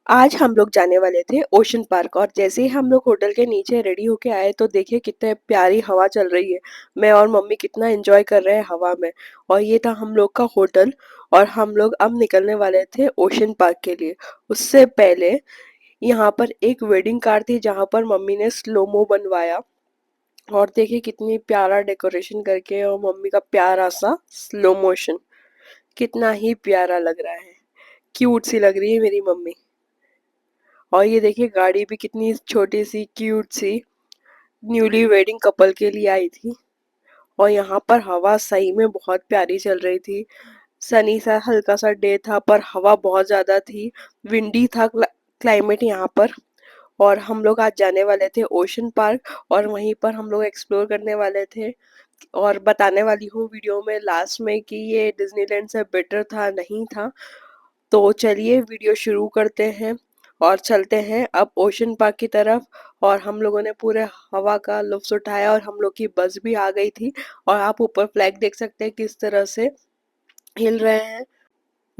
आज हम लोग जाने वाले थे ओशन पार्क और जैसे ही हम लोग होटल के नीचे रेडी होके आए तो देखिए कितने प्यारी हवा चल रही है। मैं और मम्मी कितना एंजॉय कर रहे हैं हवा में। और ये था हम लोग का होटल। और हम लोग अब निकलने वाले थे ओशन पार्क के लिए। उससे पहले यहाँ पर एक वेडिंग कार थी जहाँ पर मम्मी ने स्लोमो बनवाया। और देखिए कितनी प्यारा डेकोरेशन करके और मम्मी का प्यारा सा स्लो मोशन। कितना ही प्यारा लग रहा है। क्यूट सी लग रही है मेरी मम्मी। और ये देखिए गाड़ी भी कितनी छोटी सी क्यूट सी न्यूली वेडिंग कपल के लिए आई थी। और यहाँ पर हवा सही में बहुत प्यारी चल रही थी। सनी सा हल्का सा डे था पर हवा बहुत ज्यादा थी। विंडी था क्लाइमेट यहाँ पर। और हम लोग आज जाने वाले थे ओशन पार्क और वहीं पर हम लोग एक्सप्लोर करने वाले थे। और बताने वाली हूँ वीडियो में लास्ट में कि ये डिज्नीलैंड से बेटर था नहीं था। तो चलिए वीडियो शुरू करते हैं और चलते हैं अब ओशन पार्क की तरफ। और हम लोगों ने पूरे हवा का लुत्फ उठाया और हम लोग की बस भी आ गई थी। और आप ऊपर फ्लैग देख सकते हैं किस तरह से हिल रहे हैं।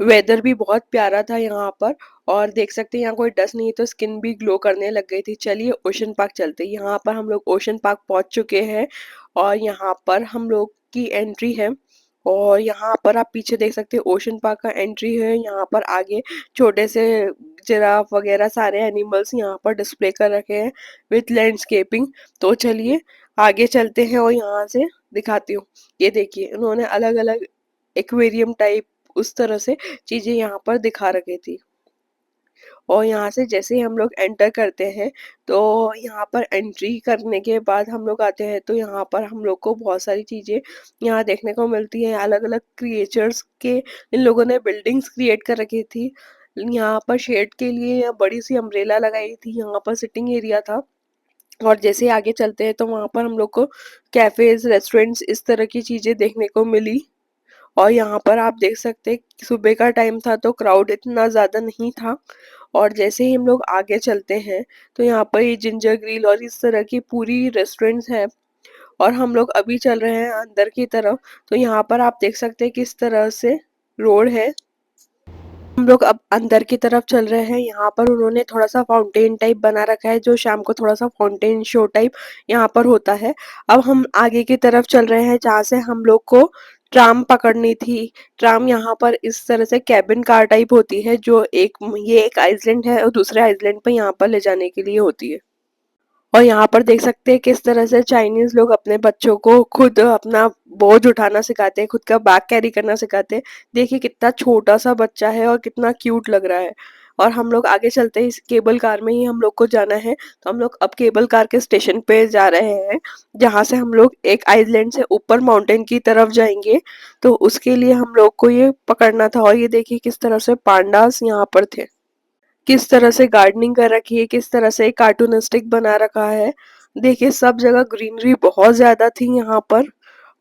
वेदर भी बहुत प्यारा था यहाँ पर। और देख सकते हैं यहाँ कोई डस्ट नहीं है तो स्किन भी ग्लो करने लग गई थी। चलिए ओशन पार्क चलते हैं। यहाँ पर हम लोग ओशन पार्क पहुंच चुके हैं। और यहाँ पर हम लोग की एंट्री है। और यहाँ पर आप पीछे देख सकते हैं ओशन पार्क का एंट्री है। यहाँ पर आगे छोटे से जिराफ वगैरह सारे एनिमल्स यहाँ पर डिस्प्ले कर रखे हैं विथ लैंडस्केपिंग। तो चलिए आगे चलते हैं और यहाँ से दिखाती हूँ। ये देखिए उन्होंने अलग अलग एक्वेरियम टाइप उस तरह से चीजें यहाँ पर दिखा रखी थी। और यहाँ से जैसे ही हम लोग एंटर करते हैं तो यहाँ पर एंट्री करने के बाद हम लोग आते हैं तो यहाँ पर हम लोग को बहुत सारी चीजें यहाँ देखने को मिलती है। अलग अलग क्रिएचर्स के इन लोगों ने बिल्डिंग्स क्रिएट कर रखी थी। यहाँ पर शेड के लिए बड़ी सी अम्ब्रेला लगाई थी। यहाँ पर सिटिंग एरिया था। और जैसे ही आगे चलते हैं तो वहाँ पर हम लोग को कैफेज रेस्टोरेंट्स इस तरह की चीजें देखने को मिली। और यहाँ पर आप देख सकते हैं कि सुबह का टाइम था तो क्राउड इतना ज़्यादा नहीं था। और जैसे ही हम लोग आगे चलते हैं तो यहाँ पर ये जिंजर ग्रिल और इस तरह की पूरी रेस्टोरेंट्स है। और हम लोग अभी चल रहे हैं अंदर की तरफ। तो यहाँ पर आप देख सकते हैं किस तरह से रोड है। हम लोग अब अंदर की तरफ चल रहे हैं। यहाँ पर उन्होंने थोड़ा सा फाउंटेन टाइप बना रखा है जो शाम को थोड़ा सा फाउंटेन शो टाइप यहाँ पर होता है। अब हम आगे की तरफ चल रहे हैं जहाँ से हम लोग को ट्राम पकड़नी थी। ट्राम यहाँ पर इस तरह से कैबिन कार टाइप होती है जो ये एक आइसलैंड है और दूसरे आइसलैंड पर यहाँ पर ले जाने के लिए होती है। और यहाँ पर देख सकते हैं किस तरह से चाइनीज लोग अपने बच्चों को खुद अपना बोझ उठाना सिखाते हैं खुद का बैग कैरी करना सिखाते हैं। देखिए कितना छोटा सा बच्चा है और कितना क्यूट लग रहा है। और हम लोग आगे चलते हैं इस केबल कार में ही हम लोग को जाना है। तो हम लोग अब केबल कार के स्टेशन पे जा रहे हैं जहाँ से हम लोग एक आइलैंड से ऊपर माउंटेन की तरफ जाएंगे। तो उसके लिए हम लोग को ये पकड़ना था। और ये देखिए किस तरह से पांडास यहाँ पर थे। किस तरह से गार्डनिंग कर रखी है किस तरह से कार्टूनिस्टिक बना रखा है। देखिए सब जगह ग्रीनरी बहुत ज्यादा थी यहाँ पर।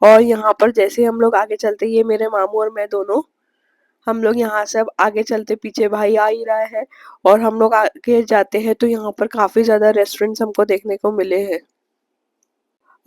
और यहाँ पर जैसे हम लोग आगे चलते ये मेरे मामू और मैं दोनों हम लोग यहाँ से अब आगे चलते पीछे भाई आ ही रहा है। और हम लोग आगे जाते हैं तो यहाँ पर काफी ज्यादा रेस्टोरेंट्स हमको देखने को मिले हैं।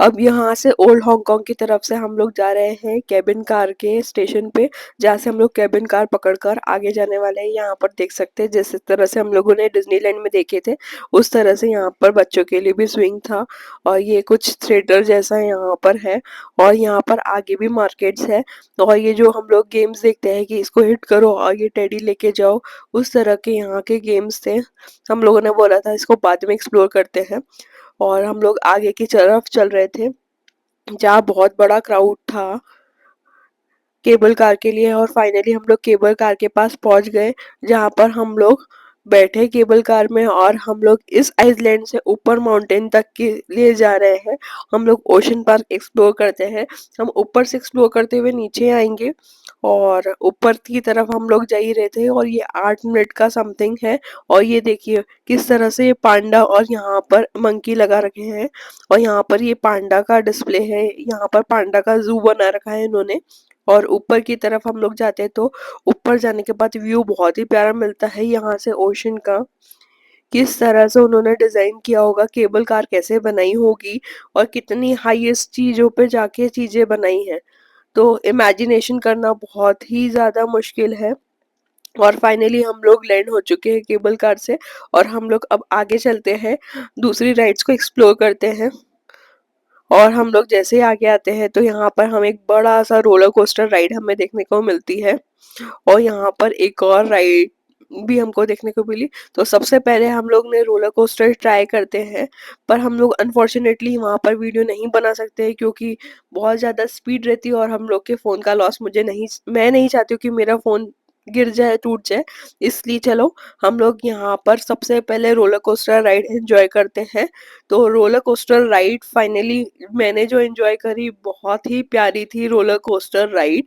अब यहाँ से ओल्ड हांगकांग की तरफ से हम लोग जा रहे हैं केबिन कार के स्टेशन पे जहाँ से हम लोग केबिन कार पकड़कर आगे जाने वाले हैं। यहाँ पर देख सकते हैं जिस तरह से हम लोगों ने डिज्नीलैंड में देखे थे उस तरह से यहाँ पर बच्चों के लिए भी स्विंग था। और ये कुछ थिएटर जैसा यहाँ पर है। और यहाँ पर आगे भी मार्केट्स है। और ये जो हम लोग गेम्स देखते हैं कि इसको हिट करो और ये टेडी लेके जाओ उस तरह के यहाँ के गेम्स थे। हम लोगों ने बोला था इसको बाद में एक्सप्लोर करते हैं। और हम लोग आगे की तरफ चल रहे थे जहाँ बहुत बड़ा क्राउड था केबल कार के लिए। और फाइनली हम लोग केबल कार के पास पहुंच गए जहाँ पर हम लोग बैठे केबल कार में। और हम लोग इस आइसलैंड से ऊपर माउंटेन तक के लिए जा रहे हैं। हम लोग ओशन पार्क एक्सप्लोर करते हैं। हम ऊपर से एक्सप्लोर करते हुए नीचे आएंगे। और ऊपर की तरफ हम लोग जा ही रहे थे और ये 8 मिनट का समथिंग है। और ये देखिए किस तरह से ये पांडा और यहाँ पर मंकी लगा रखे हैं। और यहाँ पर ये पांडा का डिस्प्ले है। यहाँ पर पांडा का जू बना रखा है इन्होंने। और ऊपर की तरफ हम लोग जाते हैं तो ऊपर जाने के बाद व्यू बहुत ही प्यारा मिलता है यहाँ से ओशन का। किस तरह से उन्होंने डिजाइन किया होगा केबल कार कैसे बनाई होगी और कितनी हाईएस्ट चीजों पे जाके चीजें बनाई हैं। तो इमेजिनेशन करना बहुत ही ज्यादा मुश्किल है। और फाइनली हम लोग लैंड हो चुके हैं केबल कार से। और हम लोग अब आगे चलते हैं, दूसरी राइड्स को एक्सप्लोर करते हैं। और हम लोग जैसे ही आगे आते हैं तो यहाँ पर हम एक बड़ा सा रोलर कोस्टर राइड हमें देखने को मिलती है। और यहाँ पर एक और राइड भी हमको देखने को मिली। तो सबसे पहले हम लोग ने रोलर कोस्टर ट्राई करते हैं, पर हम लोग अनफॉर्चुनेटली वहाँ पर वीडियो नहीं बना सकते हैं क्योंकि बहुत ज़्यादा स्पीड रहती है और हम लोग के फ़ोन का लॉस, मैं नहीं चाहती हूँ कि मेरा फ़ोन गिर जाए, टूट जाए। इसलिए चलो हम लोग यहाँ पर सबसे पहले रोलर कोस्टर राइड एंजॉय करते हैं। तो रोलर कोस्टर राइड फाइनली मैंने जो एंजॉय करी, बहुत ही प्यारी थी रोलर कोस्टर राइड।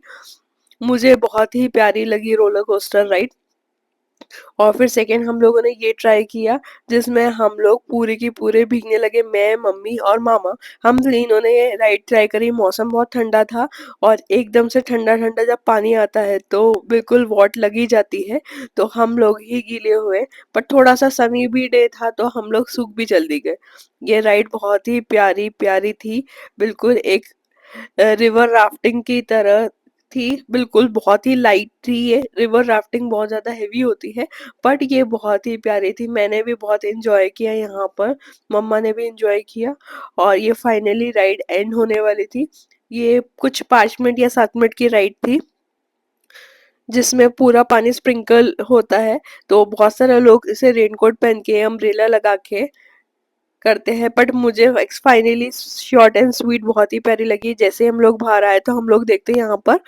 मुझे बहुत ही प्यारी लगी रोलर कोस्टर राइड। और फिर सेकेंड हम लोगों ने ये ट्राई किया जिसमें हम लोग पूरे की पूरे भीगने लगे, मैं, मम्मी और मामा। हम तीनों ने ये राइड ट्राई करी। मौसम बहुत ठंडा था और एकदम से ठंडा ठंडा जब पानी आता है तो बिल्कुल वाट लगी जाती है। तो हम लोग ही गीले हुए, पर थोड़ा सा सनी भी डे था तो हम लोग सूख भी जल्दी गए। ये राइड बहुत ही प्यारी प्यारी थी, बिल्कुल एक रिवर राफ्टिंग की तरह थी। बिल्कुल बहुत ही लाइट थी, ये रिवर राफ्टिंग बहुत ज़्यादा हेवी होती है, बट ये बहुत ही प्यारी थी। मैंने भी बहुत एंजॉय किया यहाँ पर, मम्मा ने भी एंजॉय किया। और ये फाइनली राइड एंड होने वाली थी। ये कुछ 5 मिनट या 7 मिनट की राइड थी जिसमें पूरा पानी स्प्रिंकल होता है। तो बहुत सारे लोग इसे रेनकोट पहन के, अम्ब्रेला लगा के करते हैं, बट मुझे फाइनली शॉर्ट एंड स्वीट बहुत ही प्यारी लगी। जैसे हम लोग बाहर आए तो हम लोग देखते हैं यहाँ पर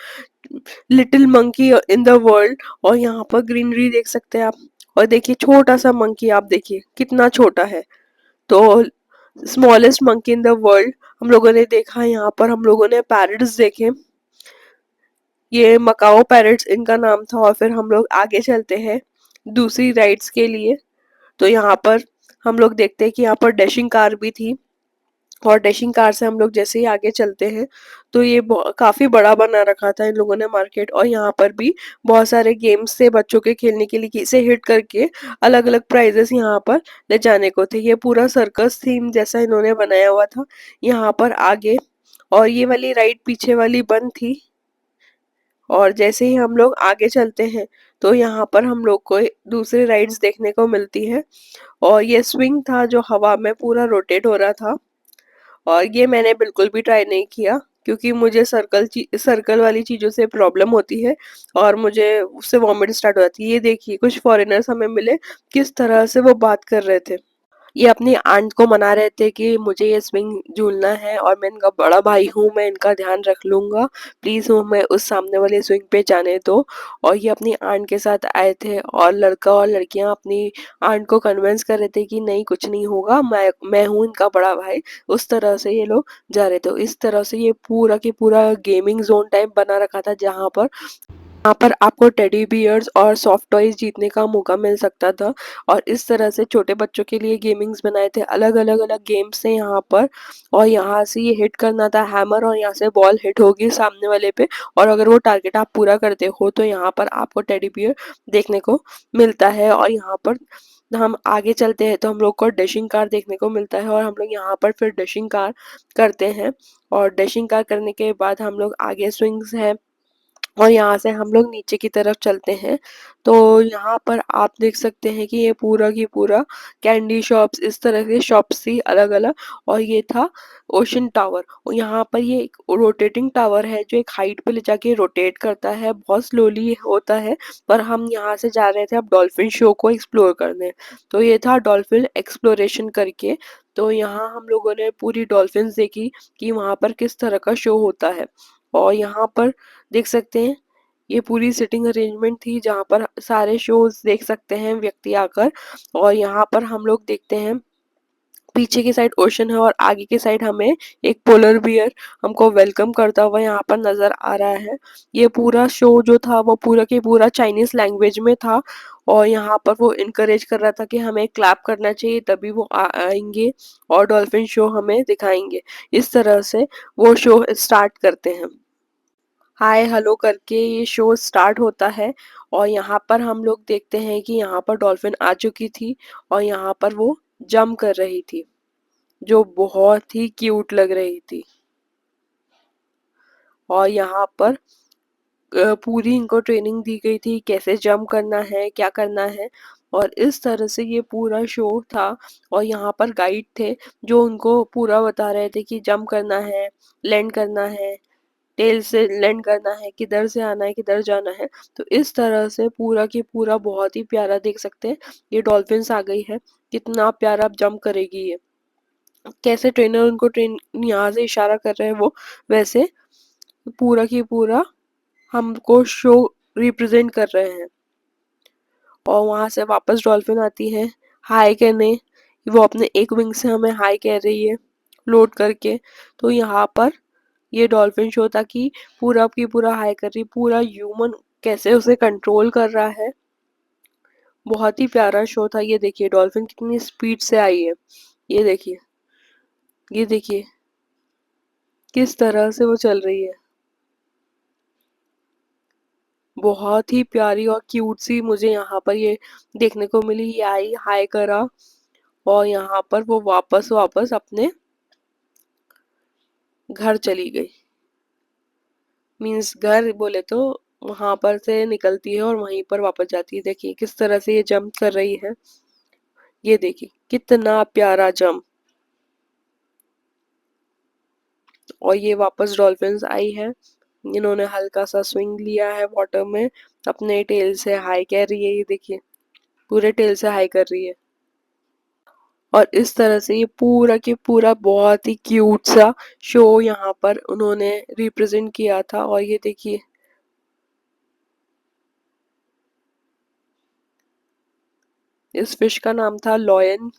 little monkey in the world, और यहाँ पर ग्रीनरी देख सकते हैं आप। और देखिए छोटा सा मंकी, आप देखिए कितना छोटा है। तो smallest monkey in the world हम लोगों ने देखा। यहाँ पर हम लोगों ने पैरट्स देखे, ये मकाओ पैरट्स इनका नाम था। और फिर हम लोग आगे चलते हैं दूसरी राइड्स के लिए। तो यहाँ पर हम लोग देखते हैं कि यहाँ पर डैशिंग कार भी थी। और डैशिंग कार से हम लोग जैसे ही आगे चलते हैं तो ये काफी बड़ा बना रखा था इन लोगों ने मार्केट। और यहाँ पर भी बहुत सारे गेम्स थे बच्चों के खेलने के लिए, कि इसे हिट करके अलग अलग प्राइजेस यहाँ पर ले जाने को थे। ये पूरा सर्कस थीम जैसा इन्होंने बनाया हुआ था यहाँ पर आगे। और ये वाली राइड पीछे वाली बंद थी। और जैसे ही हम लोग आगे चलते हैं तो यहाँ पर हम लोग को दूसरी राइड्स देखने को मिलती है। और ये स्विंग था जो हवा में पूरा रोटेट हो रहा था। और ये मैंने बिल्कुल भी ट्राई नहीं किया क्योंकि मुझे सर्कल वाली चीज़ों से प्रॉब्लम होती है और मुझे उससे वॉमिट स्टार्ट हो जाती है। ये देखिए कुछ फॉरेनर्स हमें मिले, किस तरह से वो बात कर रहे थे। ये अपनी आंट को मना रहे थे कि मुझे ये स्विंग झूलना है और मैं इनका बड़ा भाई हूँ, मैं इनका ध्यान रख लूँगा, प्लीज़ मैं उस सामने वाले स्विंग पे जाने दो। और ये अपनी आंट के साथ आए थे और लड़का और लड़कियाँ अपनी आंट को कन्विंस कर रहे थे कि नहीं कुछ नहीं होगा, मैं हूँ इनका बड़ा भाई। उस तरह से ये लोग जा रहे थे। इस तरह से ये पूरा की पूरा गेमिंग जोन टाइप बना रखा था जहाँ पर आपको टेडी बियर्स और सॉफ्ट टॉयज जीतने का मौका मिल सकता था। और इस तरह से छोटे बच्चों के लिए गेमिंग्स बनाए थे, अलग अलग अलग गेम्स थे यहाँ पर। और यहाँ से ये हिट करना था हैमर, और यहाँ से बॉल हिट होगी सामने वाले पे। और अगर वो टारगेट आप पूरा करते हो तो यहाँ पर आपको टेडी बियर देखने को मिलता है। और यहाँ पर हम आगे चलते हैं तो हम लोग को डैशिंग कार देखने को मिलता है और हम लोग यहाँ पर फिर डैशिंग कार करते हैं। और डैशिंग कार करने के बाद हम लोग आगे स्विंग्स है और यहाँ से हम लोग नीचे की तरफ चलते हैं। तो यहाँ पर आप देख सकते हैं कि ये पूरा की पूरा कैंडी शॉप्स, इस तरह के शॉप्स थी अलग अलग। और ये था ओशन टावर। और यहाँ पर ये एक रोटेटिंग टावर है जो एक हाइट पे ले जाके रोटेट करता है, बहुत स्लोली होता है। पर हम यहाँ से जा रहे थे अब डॉल्फिन शो को एक्सप्लोर करने। तो ये था डॉल्फिन एक्सप्लोरेशन करके। तो यहाँ हम लोगों ने पूरी डॉल्फिन्स देखी कि वहाँ पर किस तरह का शो होता है। और यहाँ पर देख सकते हैं ये पूरी सिटिंग अरेंजमेंट थी जहाँ पर सारे शोज देख सकते हैं व्यक्ति आकर। और यहाँ पर हम लोग देखते हैं पीछे की साइड ओशन है और आगे की साइड हमें एक पोलर बियर हमको वेलकम करता हुआ यहाँ पर नजर आ रहा है। ये पूरा शो जो था वो पूरा के पूरा चाइनीज लैंग्वेज में था। और यहाँ पर वो इनकरेज कर रहा था कि हमें क्लैप करना चाहिए तभी वो आएंगे और डॉल्फिन शो हमें दिखाएंगे। इस तरह से वो शो स्टार्ट करते हैं। हाय हेलो करके ये शो स्टार्ट होता है। और यहाँ पर हम लोग देखते हैं कि यहाँ पर डॉल्फिन आ चुकी थी और यहाँ पर वो जंप कर रही थी जो बहुत ही क्यूट लग रही थी। और यहाँ पर पूरी इनको ट्रेनिंग दी गई थी कैसे जंप करना है, क्या करना है। और इस तरह से ये पूरा शो था। और यहाँ पर गाइड थे जो उनको पूरा बता रहे थे कि जंप करना है, लैंड करना है, टेल से लैंड करना है, किधर से आना है, किधर जाना है। तो इस तरह से पूरा की पूरा बहुत ही प्यारा देख सकते हैं। ये डॉल्फिन्स आ गई है, कितना प्यारा जंप करेगी ये। कैसे ट्रेनर उनको ट्रेन यहाँ से इशारा कर रहे हैं वो वैसे पूरा की पूरा हमको शो रिप्रेजेंट कर रहे हैं। और वहां से वापस डॉल्फिन आती है हाई करने। वो अपने एक विंग से हमें हाई कह रही है लोड करके। तो यहाँ पर ये डॉल्फिन शो था कि पूरा की पूरा हाई कर रही, पूरा ह्यूमन कैसे उसे कंट्रोल कर रहा है। बहुत ही प्यारा शो था। ये देखिए डॉल्फिन कितनी स्पीड से आई है। ये देखिए, ये देखिए किस तरह से वो चल रही है। बहुत ही प्यारी और क्यूट सी मुझे यहाँ पर ये देखने को मिली। ये आई हाय करा और यहाँ पर वो वापस वापस अपने घर चली गई। मीन्स घर बोले तो वहां पर से निकलती है और वहीं पर वापस जाती है। देखिए किस तरह से ये जंप कर रही है। ये देखिए कितना प्यारा जंप। और ये वापस डॉल्फिन्स आई है। इन्होंने हल्का सा स्विंग लिया है वाटर में, अपने टेल से हाई कह रही है। ये देखिए पूरे टेल से हाई कर रही है। और इस तरह से ये पूरा के पूरा बहुत ही क्यूट सा शो यहाँ पर उन्होंने रिप्रेजेंट किया था। और ये देखिए इस फिश का नाम था लॉयन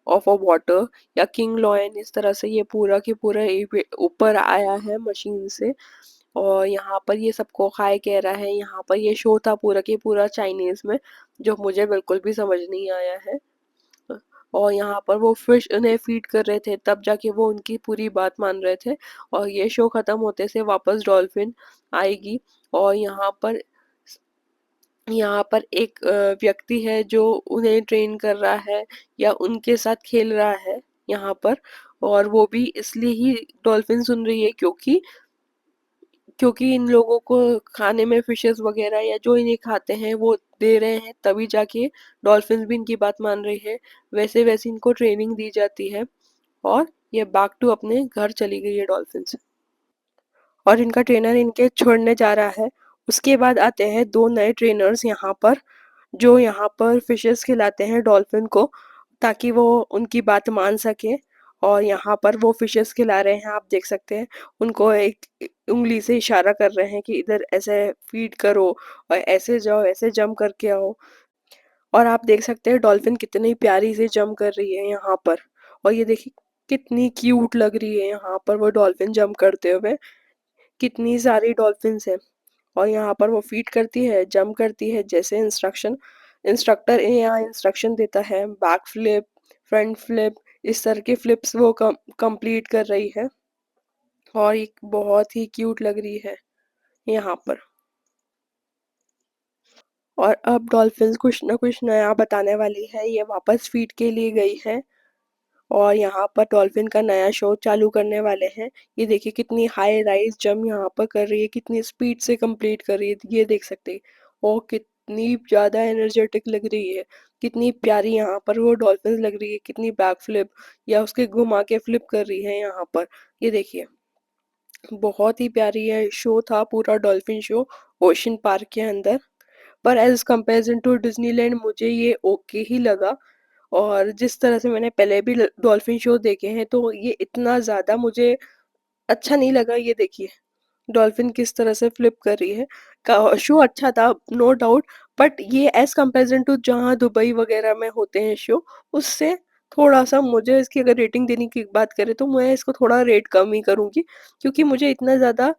ऑफ अ वाटर या किंग लॉयन। इस तरह से ये पूरा के पूरा ऊपर आया है मशीन से। और यहाँ पर ये सबको हाय कह रहा है। यहाँ पर ये शो था पूरा के पूरा चाइनीज में, जो मुझे बिल्कुल भी समझ नहीं आया है। और यहाँ पर वो फिश उन्हें फीड कर रहे थे, तब जाके वो उनकी पूरी बात मान रहे थे। और ये शो खत्म होते से वापस डॉल्फिन आएगी। और यहाँ पर एक व्यक्ति है जो उन्हें ट्रेन कर रहा है या उनके साथ खेल रहा है यहाँ पर। और वो भी इसलिए ही डॉल्फिन सुन रही है क्योंकि क्योंकि इन लोगों को खाने में फिशेस वगैरह या जो इन्हें खाते हैं वो दे रहे हैं, तभी जाके डॉल्फिन भी इनकी बात मान रही है। वैसे वैसे इनको ट्रेनिंग दी जाती है। और ये बैक टू अपने घर चली गई है डॉल्फिन। और इनका ट्रेनर इनके छोड़ने जा रहा है। उसके बाद आते हैं दो नए ट्रेनर्स यहाँ पर, जो यहाँ पर फिशेस खिलाते हैं डॉल्फिन को ताकि वो उनकी बात मान सके। और यहाँ पर वो फिशेस खिला रहे हैं, आप देख सकते हैं। उनको एक उंगली से इशारा कर रहे हैं कि इधर ऐसे फीड करो और ऐसे जाओ, ऐसे जंप करके आओ। और आप देख सकते हैं डॉल्फिन कितनी प्यारी से जंप कर रही है यहाँ पर। और ये देखिए कितनी क्यूट लग रही है यहाँ पर वो डॉल्फिन जंप करते हुए। कितनी सारी डॉल्फिन्स हैं। और यहाँ पर वो फीड करती है, जंप करती है, जैसे इंस्ट्रक्टर यहाँ इंस्ट्रक्शन देता है। बैक फ्लिप, फ्रंट फ्लिप, इस तरह के फ्लिप्स वो कंप्लीट कर रही है। और एक बहुत ही क्यूट लग रही है यहाँ पर। और अब डॉल्फिन्स कुछ ना कुछ नया बताने वाली है। ये वापस फीड के लिए गई है और यहाँ पर डॉल्फिन का नया शो चालू करने वाले हैं। ये देखिए कितनी हाई राइज जंप यहाँ पर कर रही है, कितनी स्पीड से कंप्लीट कर रही है, ये देख सकते हैं। और कितनी ज़्यादा एनर्जेटिक लग रही है, कितनी प्यारी यहाँ पर वो डॉल्फिन लग रही है, कितनी बैक फ्लिप या उसके घुमा के फ्लिप कर रही है यहाँ पर। ये देखिए बहुत ही प्यारी है शो था पूरा डॉल्फिन शो ओशन पार्क के अंदर। पर एज कंपेरिजन टू डिज्नीलैंड मुझे ये ओके ही लगा। और जिस तरह से मैंने पहले भी डॉल्फिन शो देखे हैं तो ये इतना ज़्यादा मुझे अच्छा नहीं लगा। ये देखिए डॉल्फिन किस तरह से फ्लिप कर रही है। शो अच्छा था नो डाउट, बट ये एज कंपेरिजन टू जहाँ दुबई वगैरह में होते हैं शो, उससे थोड़ा सा मुझे इसकी अगर रेटिंग देने की बात करें तो मैं इसको थोड़ा रेट कम ही करूँगी। क्योंकि मुझे इतना ज़्यादा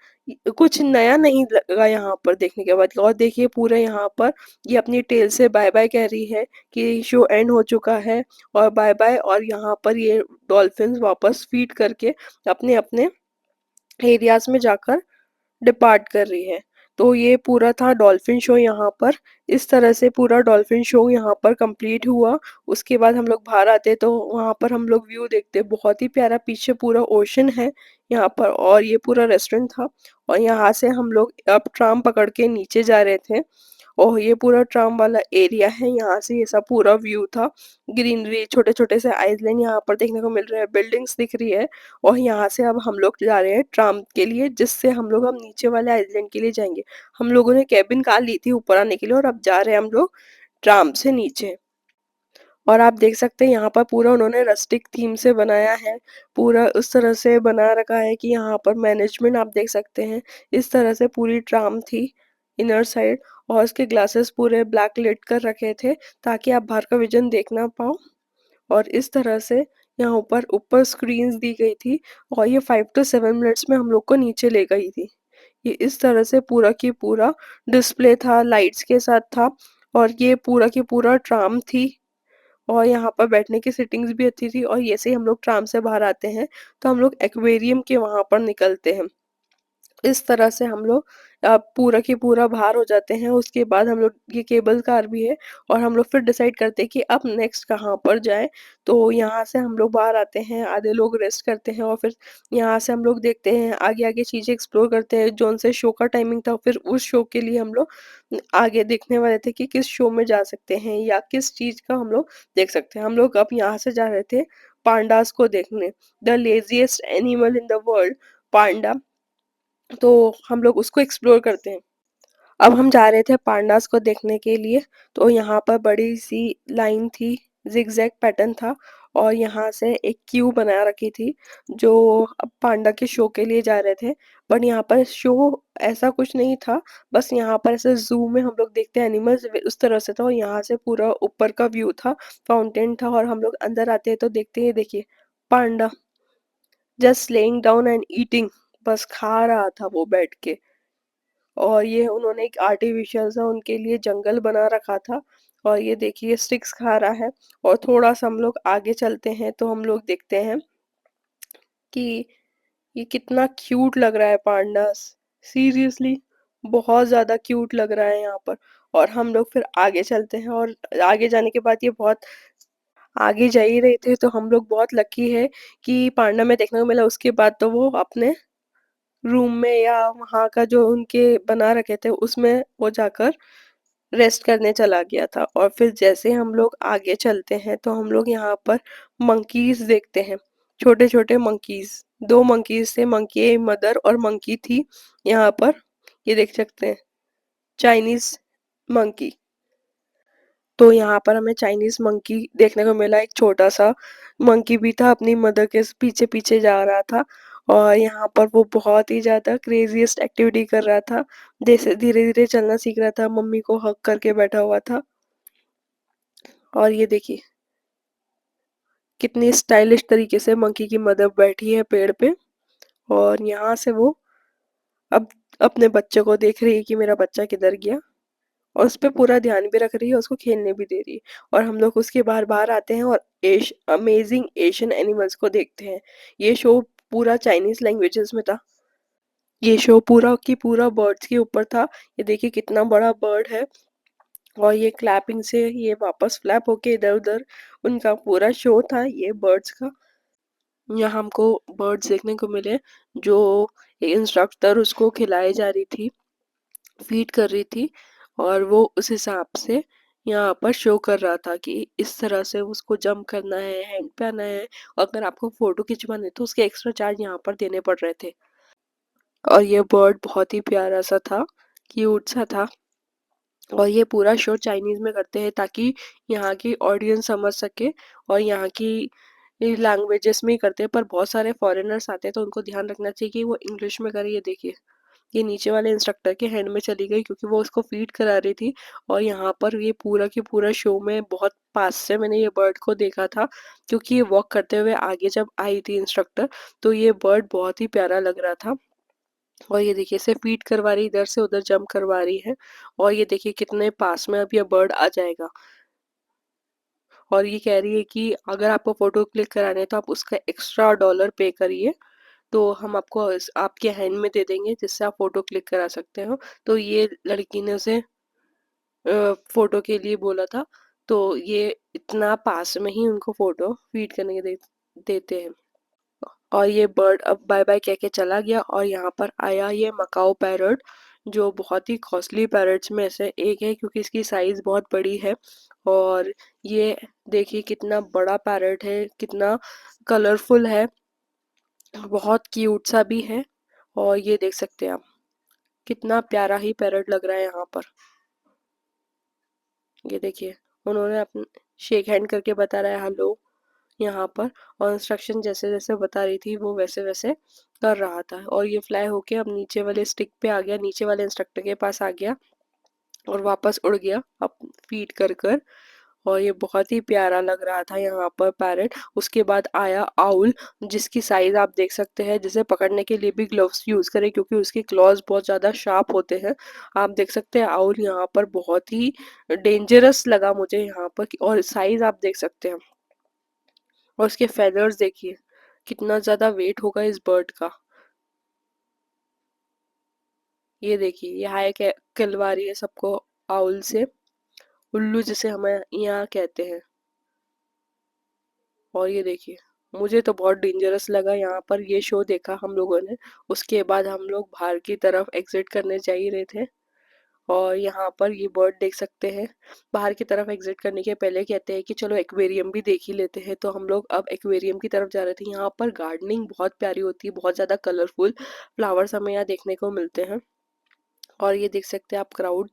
कुछ नया नहीं लगा यहाँ पर देखने के बाद। और देखिए पूरे यहाँ पर ये अपनी टेल से बाय बाय कह रही है कि शो एंड हो चुका है और बाय बाय। और यहाँ पर ये डॉल्फिन वापस फीड करके अपने अपने एरियाज में जाकर डिपार्ट कर रही है। तो ये पूरा था डॉल्फिन शो यहाँ पर। इस तरह से पूरा डॉल्फिन शो यहाँ पर कंप्लीट हुआ। उसके बाद हम लोग बाहर आते तो वहाँ पर हम लोग व्यू देखते, बहुत ही प्यारा, पीछे पूरा ओशन है यहाँ पर, और ये पूरा रेस्टोरेंट था। और यहाँ से हम लोग अब ट्राम पकड़ के नीचे जा रहे थे, और ये पूरा ट्राम वाला एरिया है, यहाँ से ये सब पूरा व्यू था। ग्रीनरी, छोटे छोटे से आइलैंड यहाँ पर देखने को मिल रहे हैं, बिल्डिंग्स दिख रही है। और यहाँ से अब हम लोग जा रहे हैं ट्राम के लिए, जिससे हम लोग अब नीचे वाले आइलैंड के लिए जाएंगे। हम लोगों ने कैबिन कार ली थी ऊपर आने के लिए, और अब जा रहे हैं हम लोग ट्राम से नीचे। और आप देख सकते हैं यहाँ पर पूरा उन्होंने रस्टिक थीम से बनाया है, पूरा उस तरह से बना रखा है कि यहाँ पर मैनेजमेंट आप देख सकते हैं। इस तरह से पूरी ट्राम थी इनर साइड, और उसके ग्लासेस पूरे ब्लैक लिट कर रखे थे ताकि आप बाहर का विजन देख ना पाओ। और इस तरह से यहाँ ऊपर ऊपर स्क्रीन्स दी गई थी, और ये 5 to 7 मिनट्स में हम लोग को नीचे ले गई थी। ये इस तरह से पूरा की पूरा डिस्प्ले था, लाइट्स के साथ था। और ये पूरा की पूरा ट्राम थी, और यहाँ पर बैठने की सिटिंग्स भी अच्छी थी। और जैसे ही हम लोग ट्राम से बाहर आते हैं तो हम लोग एक्वेरियम के वहां पर निकलते हैं। इस तरह से हम लोग पूरा की पूरा बाहर हो जाते हैं। उसके बाद हम लोग, ये केबल कार भी है, और हम लोग फिर डिसाइड करते हैं कि अब नेक्स्ट कहाँ पर जाएं। तो यहाँ से हम लोग बाहर आते हैं, आधे लोग रेस्ट करते हैं, और फिर यहाँ से हम लोग देखते हैं आगे आगे चीजें एक्सप्लोर करते हैं। जोन से शो का टाइमिंग था, फिर उस शो के लिए हम लोग आगे देखने वाले थे कि किस शो में जा सकते हैं या किस चीज का हम लोग देख सकते हैं। हम लोग अब यहाँ से जा रहे थे पांडास को देखने, the laziest animal in the world, panda. तो हम लोग उसको एक्सप्लोर करते हैं। अब हम जा रहे थे पांडास को देखने के लिए। तो यहाँ पर बड़ी सी लाइन थी, जिगजैग पैटर्न था, और यहाँ से एक क्यू बना रखी थी जो अब पांडा के शो के लिए जा रहे थे। बट यहाँ पर शो ऐसा कुछ नहीं था, बस यहाँ पर ऐसे जू में हम लोग देखते हैं एनिमल्स, उस तरह से था। और यहाँ से पूरा ऊपर का व्यू था, फाउंटेन था, और हम लोग अंदर आते हैं तो देखते हैं, देखिए panda just lying down and eating, बस खा रहा था वो बैठ के। और ये उन्होंने एक आर्टिफिशियल सा उनके लिए जंगल बना रखा था, और ये देखिए स्टिक्स खा रहा है। और थोड़ा सा हम लोग आगे चलते हैं तो हम लोग देखते हैं कि ये कितना क्यूट लग रहा है पांडास, सीरियसली बहुत ज्यादा क्यूट लग रहा है यहाँ पर। और हम लोग फिर आगे चलते हैं, और आगे जाने के बाद ये बहुत आगे जा ही रहे थे तो हम लोग बहुत लकी है कि पांडा में देखने को मिला। उसके बाद तो वो अपने रूम में या वहाँ का जो उनके बना रखे थे उसमें वो जाकर रेस्ट करने चला गया था। और फिर जैसे हम लोग आगे चलते हैं तो हम लोग यहाँ पर मंकीज देखते हैं, छोटे छोटे मंकीज। दो मंकीज थे, मंकी मदर और मंकी थी यहाँ पर, ये देख सकते हैं, चाइनीज मंकी। तो यहाँ पर हमें चाइनीज मंकी देखने को मिला, एक छोटा सा मंकी भी था, अपनी मदर के पीछे पीछे जा रहा था। और यहाँ पर वो बहुत ही ज्यादा क्रेजीएस्ट एक्टिविटी कर रहा था, जैसे धीरे धीरे चलना सीख रहा था, मम्मी को हक करके बैठा हुआ था। और ये देखिए कितनी स्टाइलिश तरीके से मंकी की मदर बैठी है पेड़ पे, और यहाँ से वो अब अपने बच्चे को देख रही है कि मेरा बच्चा किधर गया, और उस पे पूरा ध्यान भी रख रही है, उसको खेलने भी दे रही है। और हम लोग उसके बाहर बाहर आते हैं और अमेजिंग एशियन एनिमल्स को देखते हैं। ये शो पूरा चाइनीज लैंग्वेजेस में था, ये शो पूरा की पूरा बर्ड्स के ऊपर था। ये देखिए कितना बड़ा बर्ड है, और ये क्लैपिंग से ये वापस फ्लैप होके इधर उधर, उनका पूरा शो था ये बर्ड्स का। यहाँ हमको बर्ड्स देखने को मिले, जो इंस्ट्रक्टर उसको खिलाई जा रही थी, फीड कर रही थी, और वो उस हिसाब से यहाँ पर शो कर रहा था कि इस तरह से उसको जंप करना है, हैंड पे आना है। और अगर आपको फोटो खिंचवाने तो उसके एक्स्ट्रा चार्ज यहाँ पर देने पड़ रहे थे। और ये बर्ड बहुत ही प्यारा सा था, क्यूट सा था। और ये पूरा शो चाइनीज में करते हैं ताकि यहाँ की ऑडियंस समझ सके, और यहाँ की लैंग्वेजेस में ही करते हैं। पर बहुत सारे फॉरेनर्स आते हैं तो उनको ध्यान रखना चाहिए कि वो इंग्लिश में करे। ये देखिए ये नीचे वाले इंस्ट्रक्टर के हैंड में चली गई क्योंकि वो उसको फीड करा रही थी। और यहाँ पर ये पूरा की पूरा शो में बहुत पास से मैंने ये बर्ड को देखा था, क्योंकि ये वॉक करते हुए आगे जब आई थी इंस्ट्रक्टर, तो ये बर्ड बहुत ही प्यारा लग रहा था। और ये देखिए इसे फीड करवा रही, इधर से उधर जंप करवा रही है। और ये देखिए कितने पास में अब ये बर्ड आ जाएगा। और ये कह रही है कि अगर आपको फोटो क्लिक कराने हैं तो आप उसका एक्स्ट्रा डॉलर पे करिए, तो हम आपको आपके हैंड में दे देंगे जिससे आप फोटो क्लिक करा सकते हो। तो ये लड़की ने उसे फोटो के लिए बोला था, तो ये इतना पास में ही उनको फोटो फीड करने के देते हैं। और ये बर्ड अब बाय बाय कह के चला गया और यहाँ पर आया ये मकाओ पैरट, जो बहुत ही कॉस्टली पैरट्स में से एक है क्योंकि इसकी साइज बहुत बड़ी है। और ये देखिए कितना बड़ा पैरट है, कितना कलरफुल है, बहुत क्यूट सा भी है। और ये देख सकते हैं आप, कितना प्यारा ही पैरट लग रहा है यहाँ पर। ये देखिए, उन्होंने अपने शेक हैंड करके बता रहा है हेलो यहाँ पर, और इंस्ट्रक्शन जैसे जैसे बता रही थी वो वैसे वैसे कर रहा था। और ये फ्लाई होके अब नीचे वाले स्टिक पे आ गया, नीचे वाले इंस्ट्रक्टर के पास आ गया और वापस उड़ गया अब फीड कर कर। और ये बहुत ही प्यारा लग रहा था यहाँ पर पैरेट। उसके बाद आया आउल, जिसकी साइज आप देख सकते हैं, जिसे पकड़ने के लिए भी ग्लव्स यूज करें क्योंकि उसके क्लॉज बहुत ज्यादा शार्प होते हैं। आप देख सकते हैं आउल यहाँ पर बहुत ही डेंजरस लगा मुझे यहाँ पर और साइज आप देख सकते हैं। और उसके फेदर्स देखिए, कितना ज्यादा वेट होगा इस बर्ड का। ये देखिए, ये हाय कलवारी है सबको आउल से, उल्लू जिसे हम यहाँ कहते हैं। और ये देखिए, मुझे तो बहुत डेंजरस लगा यहाँ पर, ये शो देखा हम लोगों ने। उसके बाद हम लोग बाहर की तरफ एग्जिट करने जा ही रहे थे और यहाँ पर ये बर्ड देख सकते हैं। बाहर की तरफ एग्जिट करने के पहले कहते हैं कि चलो एक्वेरियम भी देख ही लेते हैं, तो हम लोग अब एक्वेरियम की तरफ जा रहे थे। यहाँ पर गार्डनिंग बहुत प्यारी होती है, बहुत ज्यादा कलरफुल फ्लावर्स हमें यहाँ देखने को मिलते हैं। और ये देख सकते हैं आप क्राउड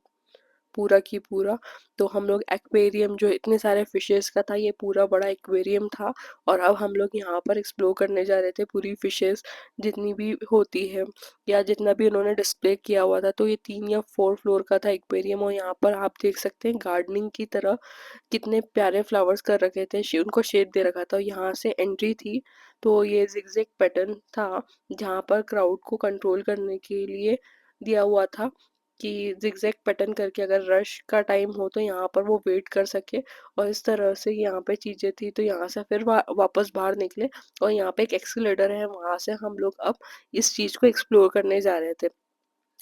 पूरा की पूरा। तो हम लोग एक्वेरियम, जो इतने सारे फिशेस का था, ये पूरा बड़ा एक्वेरियम था। और अब हम लोग यहाँ पर एक्सप्लोर करने जा रहे थे पूरी फिशेस जितनी भी होती है या जितना भी उन्होंने डिस्प्ले किया हुआ था। तो ये 3 या 4 फ्लोर का था एक्वेरियम और यहाँ पर आप देख सकते हैं गार्डनिंग की तरह कितने प्यारे फ्लावर्स कर रखे थे, उनको शेड दे रखा था। यहाँ से एंट्री थी, तो ये जिगजैग पैटर्न था जहाँ पर क्राउड को कंट्रोल करने के लिए दिया हुआ था कि जिगजैग पैटर्न करके अगर रश का टाइम हो तो यहाँ पर वो वेट कर सके। और इस तरह से यहाँ पे चीजें थी, तो यहाँ से फिर वापस बाहर निकले और यहाँ पे एक एक्सीलेटर है, वहां से हम लोग अब इस चीज को एक्सप्लोर करने जा रहे थे।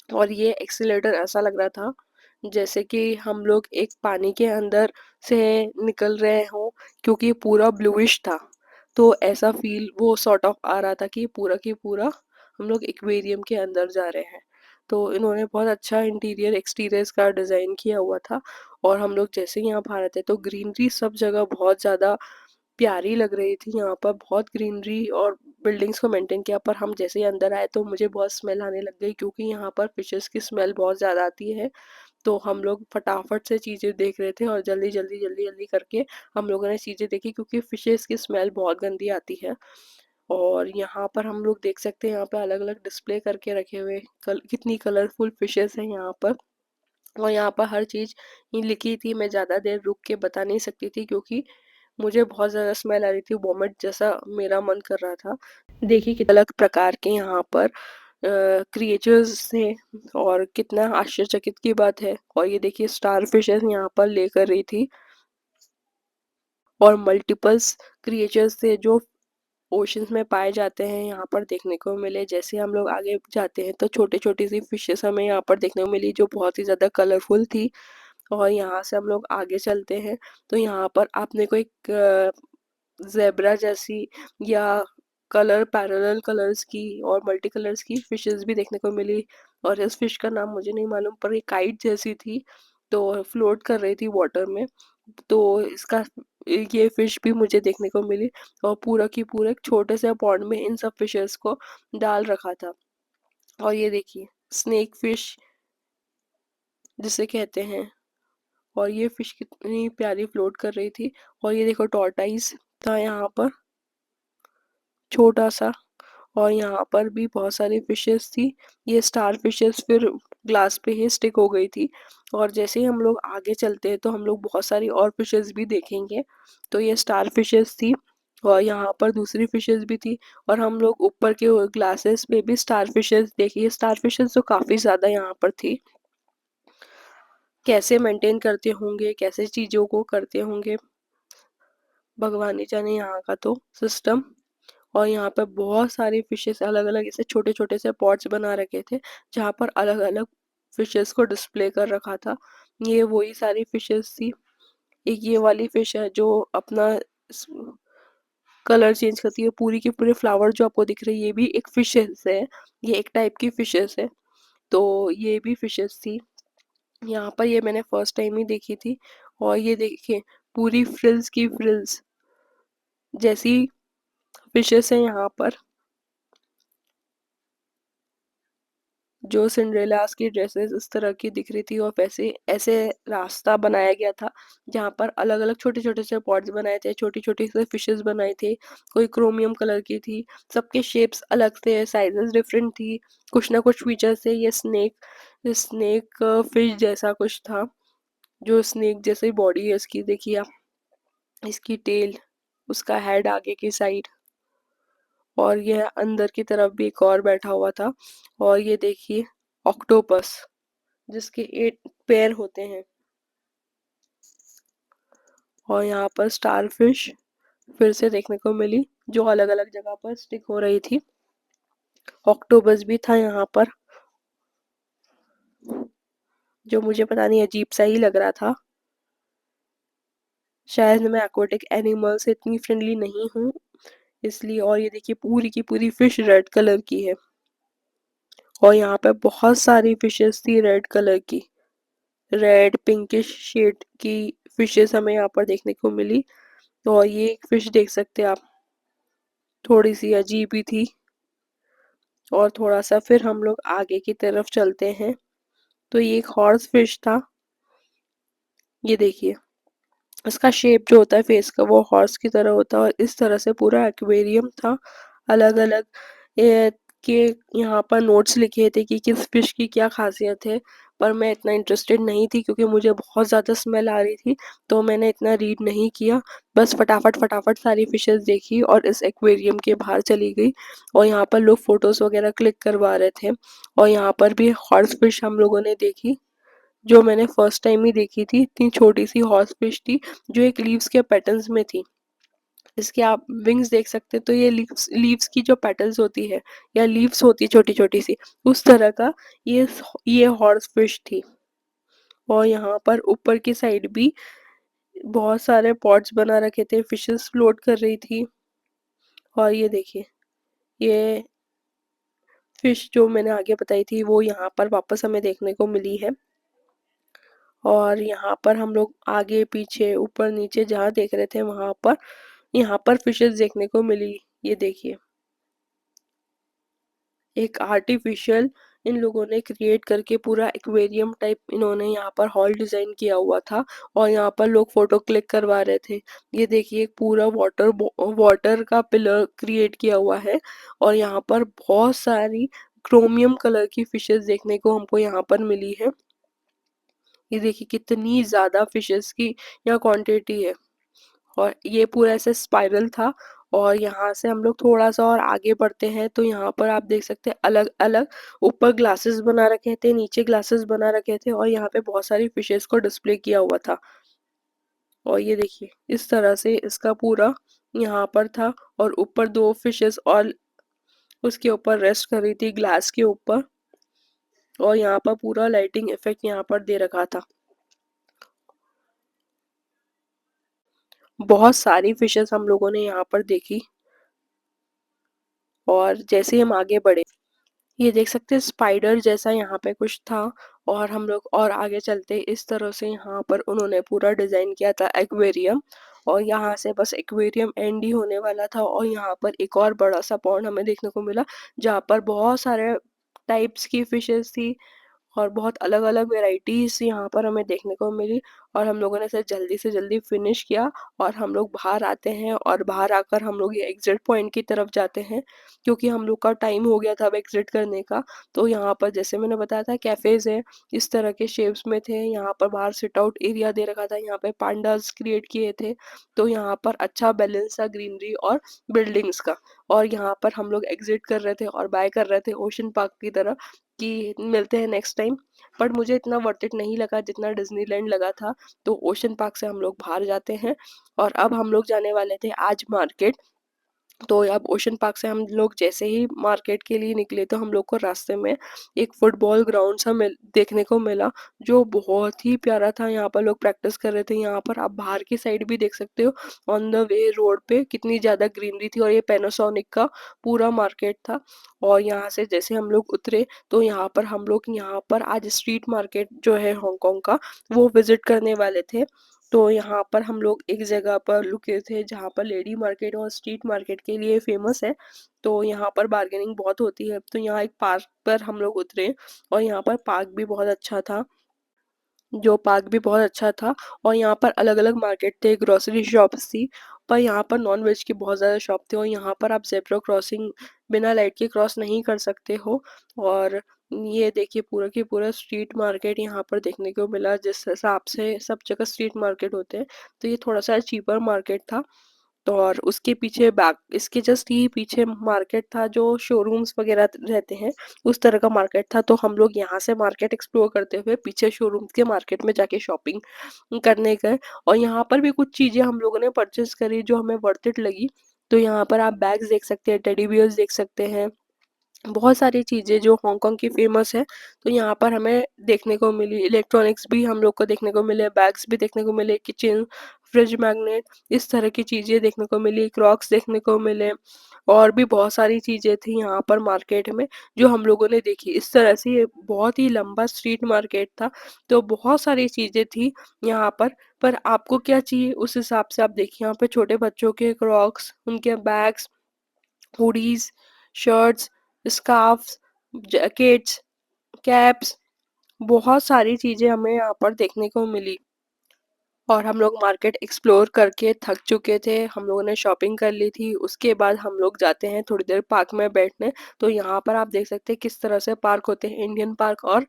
और ये एक्सीलेटर ऐसा लग रहा था जैसे कि हम लोग एक पानी के अंदर से निकल रहे हो, क्योंकि पूरा ब्लूइश था। तो ऐसा फील वो सॉर्ट ऑफ आ रहा था कि पूरा की पूरा हम लोग एक्वेरियम के अंदर जा रहे हैं। तो इन्होंने बहुत अच्छा इंटीरियर एक्सटीरियर का डिजाइन किया हुआ था। और हम लोग जैसे ही यहाँ बाहर आते तो ग्रीनरी सब जगह बहुत ज्यादा प्यारी लग रही थी। यहाँ पर बहुत ग्रीनरी और बिल्डिंग्स को मेंटेन किया, पर हम जैसे ही अंदर आए तो मुझे बहुत स्मेल आने लग गई क्योंकि यहाँ पर फिशेस की स्मेल बहुत ज़्यादा आती है। तो हम लोग फटाफट से चीज़ें देख रहे थे और जल्दी जल्दी जल्दी जल्दी करके हम लोगों ने चीज़ें देखी क्योंकि फिशेस की स्मेल बहुत गंदी आती है। और यहाँ पर हम लोग देख सकते हैं, यहाँ पे अलग अलग डिस्प्ले करके रखे हुए कितनी कलरफुल फिशेस हैं यहाँ पर। और यहाँ पर हर चीज़ ही लिखी थी, मैं ज़्यादा देर रुक के बता नहीं सकती थी क्योंकि मुझे बहुत ज़्यादा स्मेल आ रही थी, वॉमिट जैसा मेरा मन कर रहा था। देखिए कितने अलग प्रकार के यहाँ पर क्रिएचर्स थे और कितना आश्चर्यचकित की बात है। और ये देखिए स्टार फिशेस यहाँ पर लेकर रही थी और मल्टीपल्स क्रिएचर्स थे जो ओशंस में पाए जाते हैं यहाँ पर देखने को मिले। जैसे हम लोग आगे जाते हैं तो छोटी छोटी सी फिशेस हमें यहाँ पर देखने को मिली जो बहुत ही ज़्यादा कलरफुल थी। और यहाँ से हम लोग आगे चलते हैं तो यहाँ पर आपने कोई जेब्रा जैसी या कलर पैरेलल कलर्स की और मल्टी कलर्स की फिशेस भी देखने को मिली। और इस फिश का नाम मुझे नहीं मालूम, पर ये काइट जैसी थी, तो फ्लोट कर रही थी वाटर में। तो इसका ये फिश भी मुझे देखने को मिली। और पूरा की पूरा एक छोटे से पॉन्ड में इन सब फिशेस को डाल रखा था। और ये देखिए स्नेक फिश जिसे कहते हैं, और ये फिश कितनी प्यारी फ्लोट कर रही थी। और ये देखो टॉर्टाइस था यहाँ पर छोटा सा। और यहाँ पर भी बहुत सारी फिशेस थी। ये स्टार फिशेस फिर ग्लास पे ही स्टिक हो गई थी। और जैसे ही हम लोग आगे चलते हैं तो हम लोग बहुत सारी और फिशेस भी देखेंगे। तो ये स्टार फिशेस थी और यहाँ पर दूसरी फिशेस भी थी। और हम लोग ऊपर के ग्लासेस पे भी स्टार फिशेस देखिए, स्टार फिशेस तो काफी ज्यादा यहाँ पर थी। कैसे मेंटेन करते होंगे, कैसे चीजों को करते होंगे, भगवान ही जाने यहाँ का तो सिस्टम। और यहाँ पे बहुत सारी फिशेस अलग अलग ऐसे छोटे छोटे से पॉट्स बना रखे थे, जहाँ पर अलग अलग फिशेस को डिस्प्ले कर रखा था। ये वही सारी फिशेस थी। एक ये वाली फिश है जो अपना कलर चेंज करती है, पूरी की पूरी फ्लावर जो आपको दिख रही है ये भी एक फिशेस है, ये एक टाइप की फिशेस है। तो ये भी फिशेस थी। यहाँ पर ये मैंने फर्स्ट टाइम ही देखी थी। और ये देखिए पूरी फ्रिल्स की फ्रिल्स जैसी फिशेस है यहाँ पर, जो सिंड्रेलास की ड्रेसेस इस तरह की दिख रही थी। और वैसे ऐसे रास्ता बनाया गया था जहाँ पर अलग अलग छोटे छोटे से पॉट्स बनाए थे, छोटी छोटी से फिशेस बनाए थे। कोई क्रोमियम कलर की थी, सबके शेप्स अलग थे, साइजेस डिफरेंट थी, कुछ ना कुछ फीचर्स थे। ये स्नेक फिश जैसा कुछ था, जो स्नेक जैसी बॉडी है इसकी, देखिए आप, इसकी टेल, उसका हेड आगे की साइड, और ये अंदर की तरफ भी एक और बैठा हुआ था। और ये देखिए ऑक्टोपस, जिसके 8 पैर होते हैं। और यहाँ पर स्टार फिश फिर से देखने को मिली, जो अलग अलग जगह पर स्टिक हो रही थी। ऑक्टोपस भी था यहाँ पर, जो मुझे पता नहीं अजीब सा ही लग रहा था। शायद मैं एक्वाटिक एनिमल से इतनी फ्रेंडली नहीं हूँ इसलिए। और ये देखिए पूरी की पूरी फिश रेड कलर की है। और यहाँ पे बहुत सारी फिशेस थी रेड कलर की, रेड पिंकिश शेड की फिशेस हमें यहाँ पर देखने को मिली। और ये एक फिश देख सकते हैं आप, थोड़ी सी अजीब ही थी। और थोड़ा सा फिर हम लोग आगे की तरफ चलते हैं, तो ये एक हॉर्स फिश था। ये देखिए इसका शेप जो होता है फेस का, वो हॉर्स की तरह होता है। और इस तरह से पूरा एक्वेरियम था। अलग अलग के यहाँ पर नोट्स लिखे थे कि किस फिश की क्या खासियत है, पर मैं इतना इंटरेस्टेड नहीं थी क्योंकि मुझे बहुत ज़्यादा स्मेल आ रही थी, तो मैंने इतना रीड नहीं किया। बस फटाफट फटाफट सारी फिशेस देखी और इस एक्वेरियम के बाहर चली गई। और यहाँ पर लोग फोटोज़ वगैरह क्लिक करवा रहे थे। और यहाँ पर भी हॉर्स फिश हम लोगों ने देखी, जो मैंने फर्स्ट टाइम ही देखी थी। इतनी छोटी सी हॉर्स फिश थी, जो एक लीव्स के पैटर्न्स में थी। इसके आप विंग्स देख सकते हैं, तो ये लीव्स लीव्स की जो पेटल्स होती है, या लीव्स होती है छोटी छोटी सी, उस तरह का ये ये हॉर्स फिश थी। और यहाँ पर ऊपर की साइड भी बहुत सारे पॉट्स बना रखे थे, फिशेस फ्लोट कर रही थी। और ये देखिए ये फिश जो मैंने आगे बताई थी वो यहाँ पर वापस हमें देखने को मिली है। और यहाँ पर हम लोग आगे पीछे ऊपर नीचे जहाँ देख रहे थे वहां पर यहाँ पर फिशेस देखने को मिली। ये देखिए एक आर्टिफिशियल इन लोगों ने क्रिएट करके पूरा एक्वेरियम टाइप इन्होंने यहाँ पर हॉल डिजाइन किया हुआ था। और यहाँ पर लोग फोटो क्लिक करवा रहे थे। ये देखिए एक पूरा वाटर का पिलर क्रिएट किया हुआ है। और यहाँ पर बहुत सारी क्रोमियम कलर की फिशेस देखने को हमको यहाँ पर मिली है। ये देखिए कितनी ज्यादा फिशेस की यहाँ क्वांटिटी है। और ये पूरा ऐसे स्पाइरल था। और यहाँ से हम लोग थोड़ा सा और आगे बढ़ते हैं, तो यहाँ पर आप देख सकते हैं अलग अलग ऊपर ग्लासेस बना रखे थे, नीचे ग्लासेस बना रखे थे, और यहाँ पे बहुत सारी फिशेस को डिस्प्ले किया हुआ था। और ये देखिए इस तरह से इसका पूरा यहाँ पर था। और ऊपर दो फिशेस और उसके ऊपर रेस्ट कर रही थी ग्लास के ऊपर। और यहाँ पर पूरा लाइटिंग इफेक्ट यहाँ पर दे रखा था। बहुत सारी फिशेस हम लोगों ने यहाँ पर देखी। और जैसे ही हम आगे बढ़े, ये देख सकते हैं स्पाइडर जैसा यहाँ पे कुछ था। और हम लोग और आगे चलते इस तरह से यहाँ पर उन्होंने पूरा डिजाइन किया था एक्वेरियम। और यहाँ से बस एक्वेरियम एंड ही होने वाला था। और यहाँ पर एक और बड़ा सा पॉन्ड हमें देखने को मिला, जहाँ पर बहुत सारे टाइप्स की फिशेस थी। और बहुत अलग अलग वेराइटीज यहाँ पर हमें देखने को मिली। और हम लोगों ने इसे जल्दी से जल्दी फिनिश किया। और हम लोग बाहर आते हैं, और बाहर आकर हम लोग ये एग्जिट पॉइंट की तरफ जाते हैं, क्योंकि हम लोग का टाइम हो गया था अब एग्जिट करने का। तो यहाँ पर जैसे मैंने बताया था कैफेज है, इस तरह के शेप्स में थे। यहाँ पर बाहर सिट आउट एरिया दे रखा था, यहाँ पे पांडास क्रिएट किए थे। तो यहाँ पर अच्छा बैलेंस था ग्रीनरी और बिल्डिंग्स का। और यहाँ पर हम लोग एग्जिट कर रहे थे और बाय कर रहे थे ओशन पार्क की तरफ, कि मिलते हैं नेक्स्ट टाइम। बट मुझे इतना वर्थ इट नहीं लगा जितना डिज्नीलैंड लगा था। तो ओशन पार्क से हम लोग बाहर जाते हैं। और अब हम लोग जाने वाले थे आज मार्केट। तो अब ओशन पार्क से हम लोग जैसे ही मार्केट के लिए निकले तो हम लोग को रास्ते में एक फुटबॉल ग्राउंड सा देखने को मिला, जो बहुत ही प्यारा था। यहाँ पर लोग प्रैक्टिस कर रहे थे। यहाँ पर आप बाहर की साइड भी देख सकते हो, ऑन द वे रोड पे कितनी ज़्यादा ग्रीनरी थी, और ये पैनासोनिक का पूरा मार्केट था। और यहाँ से जैसे हम लोग उतरे तो हम लोग यहाँ पर आज स्ट्रीट मार्केट जो है हांगकांग का, वो विजिट करने वाले थे। तो यहाँ पर हम लोग एक जगह पर रुके थे जहाँ पर लेडी मार्केट और स्ट्रीट मार्केट के लिए फेमस है। तो यहाँ पर बार्गेनिंग बहुत होती है। तो यहाँ एक पार्क पर हम लोग उतरे, और यहाँ पर पार्क भी बहुत अच्छा था, और यहाँ पर अलग अलग मार्केट थे, ग्रोसरी शॉप्स थी। पर यहाँ पर नॉन वेज की बहुत ज़्यादा शॉप थी, और यहाँ पर आप जेब्रा क्रॉसिंग बिना लाइट के क्रॉस नहीं कर सकते हो। और ये देखिए पूरा की पूरा स्ट्रीट मार्केट यहाँ पर देखने को मिला, जिस हिसाब से सब जगह स्ट्रीट मार्केट होते हैं। तो ये थोड़ा सा चीपर मार्केट था। तो और उसके पीछे बैक इसके जस्ट ही पीछे मार्केट था, जो शोरूम्स वगैरह रहते हैं, उस तरह का मार्केट था। तो हम लोग यहाँ से मार्केट एक्सप्लोर करते हुए पीछे शोरूम्स के मार्केट में जाके शॉपिंग करने गए। और यहाँ पर भी कुछ चीज़ें हम लोगों ने परचेज करी जो हमें वर्थ इट लगी। तो यहाँ पर आप बैग्स देख सकते हैं, टेडी बियर्स देख सकते हैं, बहुत सारी चीज़ें जो हांगकांग की फेमस है। तो यहाँ पर हमें देखने को मिली। इलेक्ट्रॉनिक्स भी हम लोग को देखने को मिले, बैग्स भी देखने को मिले, किचन, फ्रिज मैग्नेट, इस तरह की चीज़ें देखने को मिली, क्रॉक्स देखने को मिले। और भी बहुत सारी चीज़ें थी यहाँ पर मार्केट में जो हम लोगों ने देखी। इस तरह से ये बहुत ही लंबा स्ट्रीट मार्केट था। तो बहुत सारी चीज़ें थी यहाँ पर आपको क्या चाहिए उस हिसाब से आप देखिए। यहाँ पे छोटे बच्चों के क्रॉक्स, उनके bags, hoodies, shirts, scarfs, jackets, caps, बहुत सारी चीज़ें हमें यहाँ पर देखने को मिली। और हम लोग मार्केट एक्सप्लोर करके थक चुके थे, हम लोगों ने शॉपिंग कर ली थी। उसके बाद हम लोग जाते हैं थोड़ी देर पार्क में बैठने। तो यहाँ पर आप देख सकते हैं किस तरह से पार्क होते हैं, इंडियन पार्क और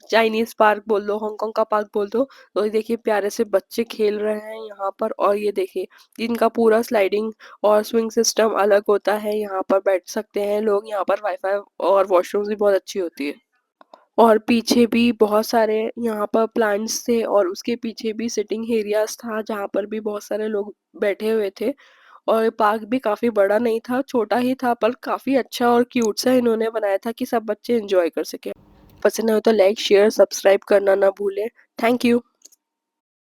चाइनीज पार्क बोल दो, हांगकांग का पार्क बोल दो। तो ये देखिए प्यारे से बच्चे खेल रहे हैं यहाँ पर। और ये देखिए इनका पूरा स्लाइडिंग और स्विंग सिस्टम अलग होता है, यहाँ पर बैठ सकते हैं लोग। यहाँ पर वाईफाई और वॉशरूम्स भी बहुत अच्छी होती है। और पीछे भी बहुत सारे यहाँ पर प्लांट्स थे, और उसके पीछे भी सिटिंग एरियाज था जहाँ पर भी बहुत सारे लोग बैठे हुए थे। और पार्क भी काफी बड़ा नहीं था, छोटा ही था, पर काफी अच्छा और क्यूट सा इन्होंने बनाया था कि सब बच्चे एंजॉय कर सके। पसंद आए तो लाइक शेयर सब्सक्राइब करना ना भूलें। Thank you.